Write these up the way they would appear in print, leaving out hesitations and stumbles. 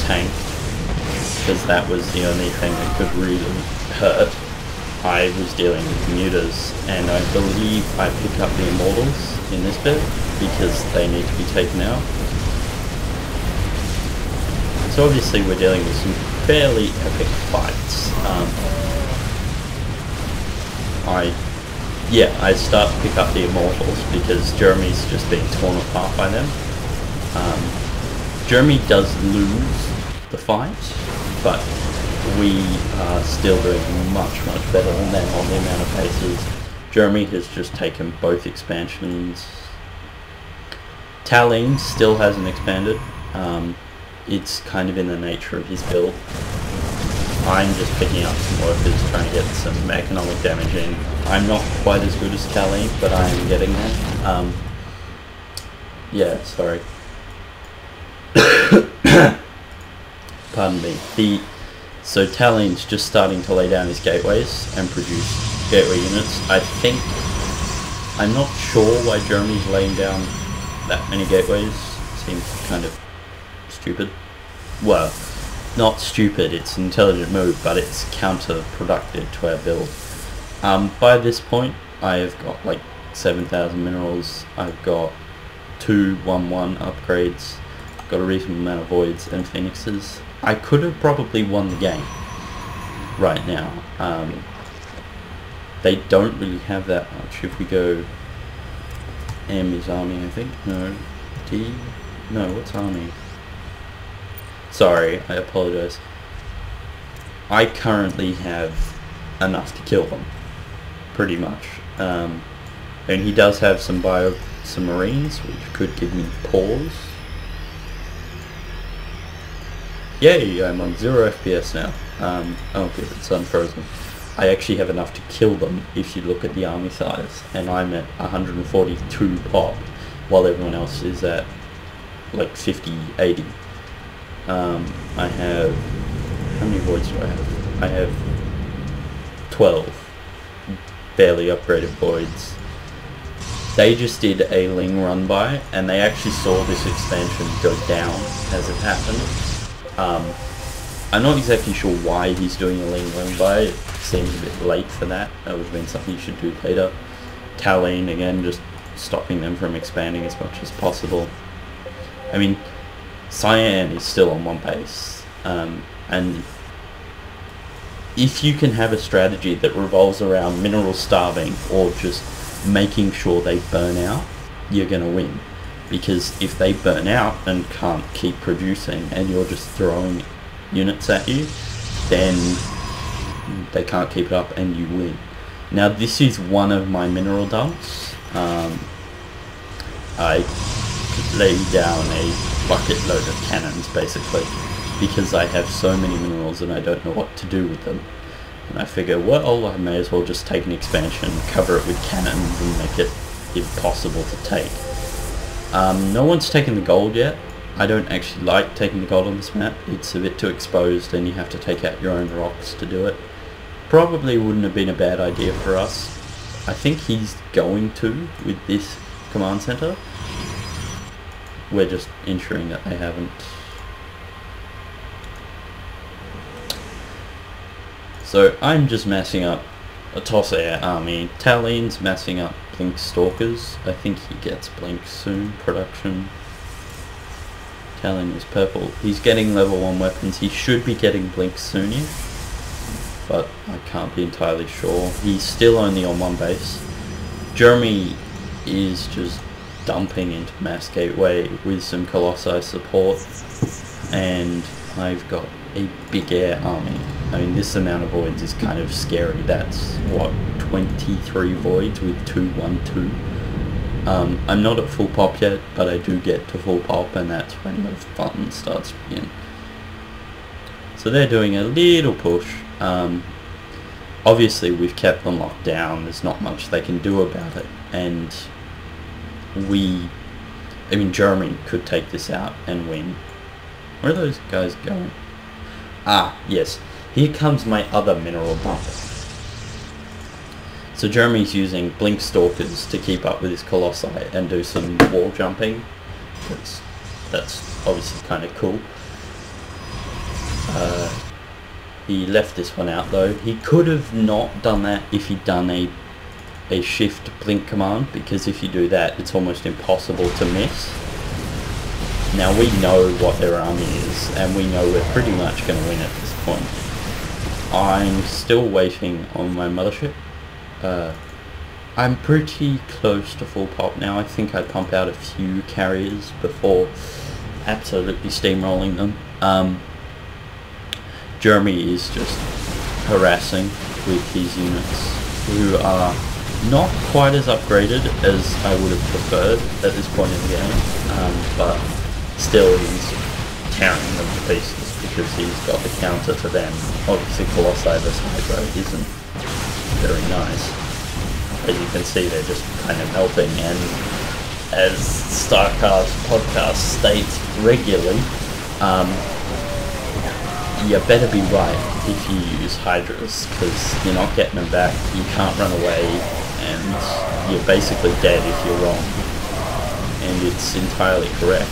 tanked, because that was the only thing that could really hurt. I was dealing with mutas, and I believe I pick up the immortals in this bit because they need to be taken out. So obviously we're dealing with some fairly epic fights. I start to pick up the immortals because Jeremy's just being torn apart by them. Jeremy does lose the fight, but we are still doing much better than them on the amount of bases. Jeremy has just taken both expansions. Talene still hasn't expanded. It's kind of in the nature of his build. I'm just picking up some workers, trying to get some economic damage in. I'm not quite as good as Talene, but I am getting there. Yeah, sorry. Pardon me. So Talene's just starting to lay down his gateways and produce gateway units. I'm not sure why Jeremy's laying down that many gateways. Seems kind of stupid. Well, not stupid, it's an intelligent move, but it's counterproductive to our build. By this point, I've got like 7,000 minerals, I've got 2 1-1 upgrades, I've got a reasonable amount of voids and phoenixes. I could have probably won the game right now. They don't really have that much. If we go M is army, I think. No. D? No, what's army? Sorry, I apologize. I currently have enough to kill them, pretty much. And he does have some bio-submarines, which could give me pause. Yay, I'm on 0 FPS now. Oh good, it's unfrozen. I actually have enough to kill them if you look at the army size, and I'm at 142 pop, while everyone else is at like 50, 80. I have, how many voids do I have? I have 12 barely upgraded voids. They just did a Ling run by, and they actually saw this expansion go down as it happened. I'm not exactly sure why he's doing a Ling run by. It seems a bit late for that. That would have been something you should do later. Talene, again, just stopping them from expanding as much as possible. I mean, Cyan is still on one base, and if you can have a strategy that revolves around mineral starving or just making sure they burn out, you're going to win. Because if they burn out and can't keep producing and you're just throwing units at you, then they can't keep it up and you win. Now this is one of my mineral dumps. I lay down a bucket load of cannons basically because I have so many minerals and I don't know what to do with them. And I figure, well, I may as well just take an expansion, cover it with cannons and make it impossible to take. No one's taken the gold yet. I don't actually like taking the gold on this map. It's a bit too exposed and you have to take out your own rocks to do it. Probably wouldn't have been a bad idea for us. I think he's going to with this command center. We're just ensuring that they haven't. So I'm just massing up a Toss Air army. Talene's massing up Blink Stalkers. I think he gets Blink soon. Production. Talene is purple. He's getting level 1 weapons. He should be getting Blink soonish, but I can't be entirely sure. He's still only on one base. Jeremy is just dumping into Mass Gateway with some Colossi support, and I've got a big air army. I mean, this amount of voids is kind of scary. That's, what, 23 voids with 2-1-2. I'm not at full pop yet, but I do get to full pop, and that's when the fun starts to begin. So they're doing a little push. Obviously we've kept them locked down, there's not much they can do about it, and I mean, Jeremy could take this out and win. Where are those guys going? Ah, yes. Here comes my other mineral dump. So Jeremy's using Blink Stalkers to keep up with his Colossi and do some wall jumping. That's obviously kind of cool. He left this one out though. He could have not done that if he'd done a shift blink command, because if you do that it's almost impossible to miss. Now we know what their army is, and we know we're pretty much going to win at this point. I'm still waiting on my mothership. I'm pretty close to full pop now. I think I pump out a few carriers before absolutely steamrolling them. Jeremy is just harassing with his units, who are not quite as upgraded as I would have preferred at this point in the game, but still he's tearing them to pieces because he's got the counter to them. Obviously Colossi vs Hydra isn't very nice. As you can see, they're just kind of melting, and as Starcraft podcast states regularly, you better be right if you use Hydras, because you're not getting them back, you can't run away, and you're basically dead if you're wrong. And it's entirely correct.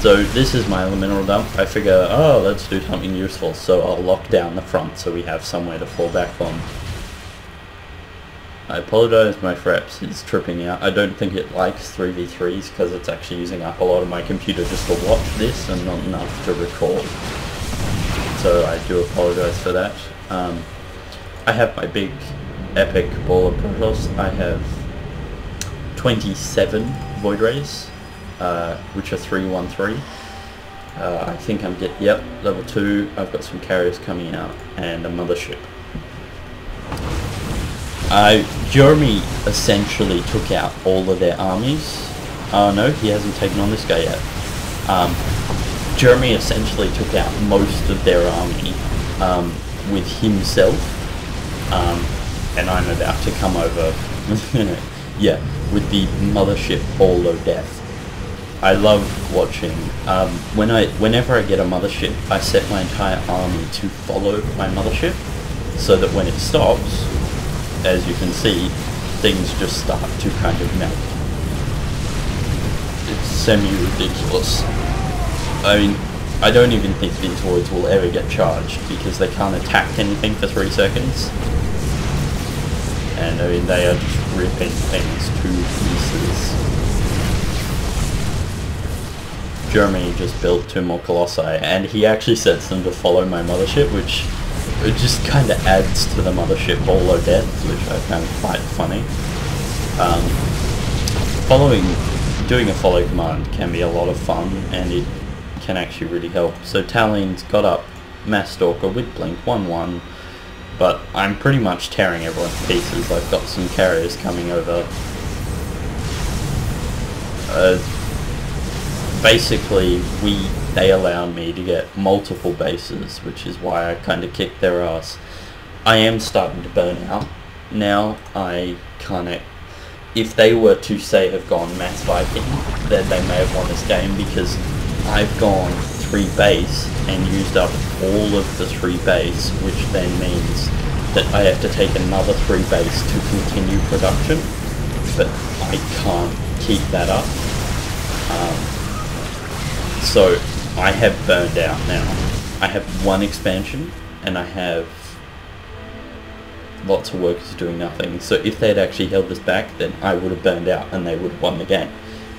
So this is my elemental dump. I figure, oh, let's do something useful, so I'll lock down the front so we have somewhere to fall back on. I apologise, my Fraps is tripping out. I don't think it likes 3v3s because it's actually using up a lot of my computer just to watch this and not enough to record. So I do apologise for that. I have my big epic ball of Protoss. I have 27 Void Rays, which are 313. I think I'm yep, level 2. I've got some carriers coming out and a mothership. Jeremy essentially took out all of their armies. Oh no, he hasn't taken on this guy yet. Jeremy essentially took out most of their army with himself, and I'm about to come over yeah, with the mothership Bolo Death. I love watching, whenever I get a mothership, I set my entire army to follow my mothership, so that when it stops, as you can see, things just start to kind of melt. It's semi-ridiculous. I mean, I don't even think these wards will ever get charged, because they can't attack anything for 3 seconds. And I mean, they are just ripping things to pieces. Jeremy just built 2 more Colossi, and he actually sets them to follow my mothership, which it just kind of adds to the mothership Bolo Death, which I found quite funny. Doing a follow command can be a lot of fun, and it can actually really help. So Talin's got up Mass Stalker with Blink 1-1, but I'm pretty much tearing everyone to pieces. I've got some carriers coming over. Basically, they allowed me to get multiple bases, which is why I kind of kicked their ass. I am starting to burn out. Now I can't... If they were to, say, have gone Mass Viking, then they may have won this game, because I've gone 3 base and used up all of the 3 base, which then means that I have to take another 3 base to continue production, but I can't keep that up. So I have burned out now. I have 1 expansion and I have lots of workers doing nothing. So if they had actually held this back, then I would have burned out and they would have won the game.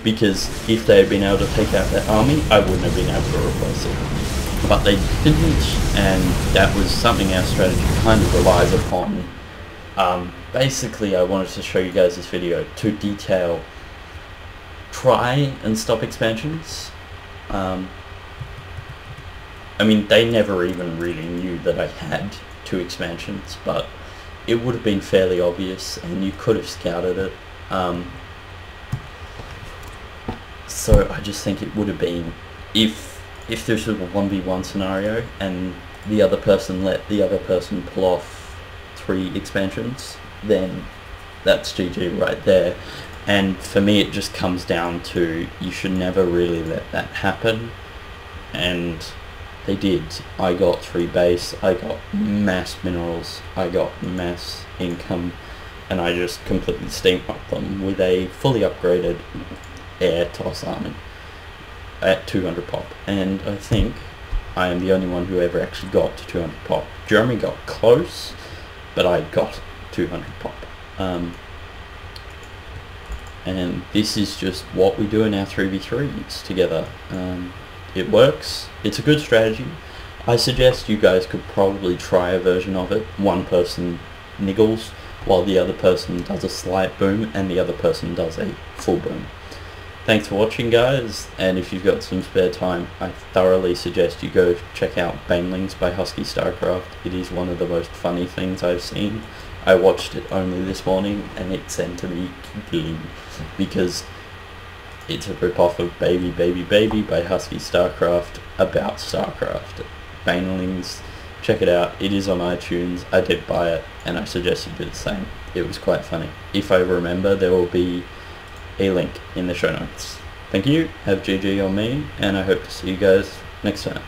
Because if they had been able to take out that army, I wouldn't have been able to replace it. But they didn't, and that was something our strategy kind of relies upon. Basically, I wanted to show you guys this video to detail try and stop expansions. I mean, they never even really knew that I had 2 expansions, but it would have been fairly obvious, and you could have scouted it. So I just think it would have been, if this was a 1v1 scenario and the other person let the other person pull off 3 expansions, then that's GG right there. And for me, it just comes down to, you should never really let that happen, and they did. I got 3 base, I got mass minerals, I got mass income, and I just completely steamrolled them with a fully upgraded air toss army at 200 pop. And I think I am the only one who ever actually got to 200 pop. Jeremy got close, but I got 200 pop. And this is just what we do in our 3v3s together. It works. It's a good strategy. I suggest you guys could probably try a version of it. One person niggles while the other person does a slight boom and the other person does a full boom. Thanks for watching, guys, and if you've got some spare time, I thoroughly suggest you go check out Banelings by Husky Starcraft. It is one of the most funny things I've seen. I watched it only this morning and it sent to me giggling because it's a rip-off of Baby Baby Baby by Husky Starcraft about Starcraft. Banelings, check it out. It is on iTunes. I did buy it and I suggest you do the same. It was quite funny. If I remember, there will be a link in the show notes. Thank you, have GG on me, and I hope to see you guys next time.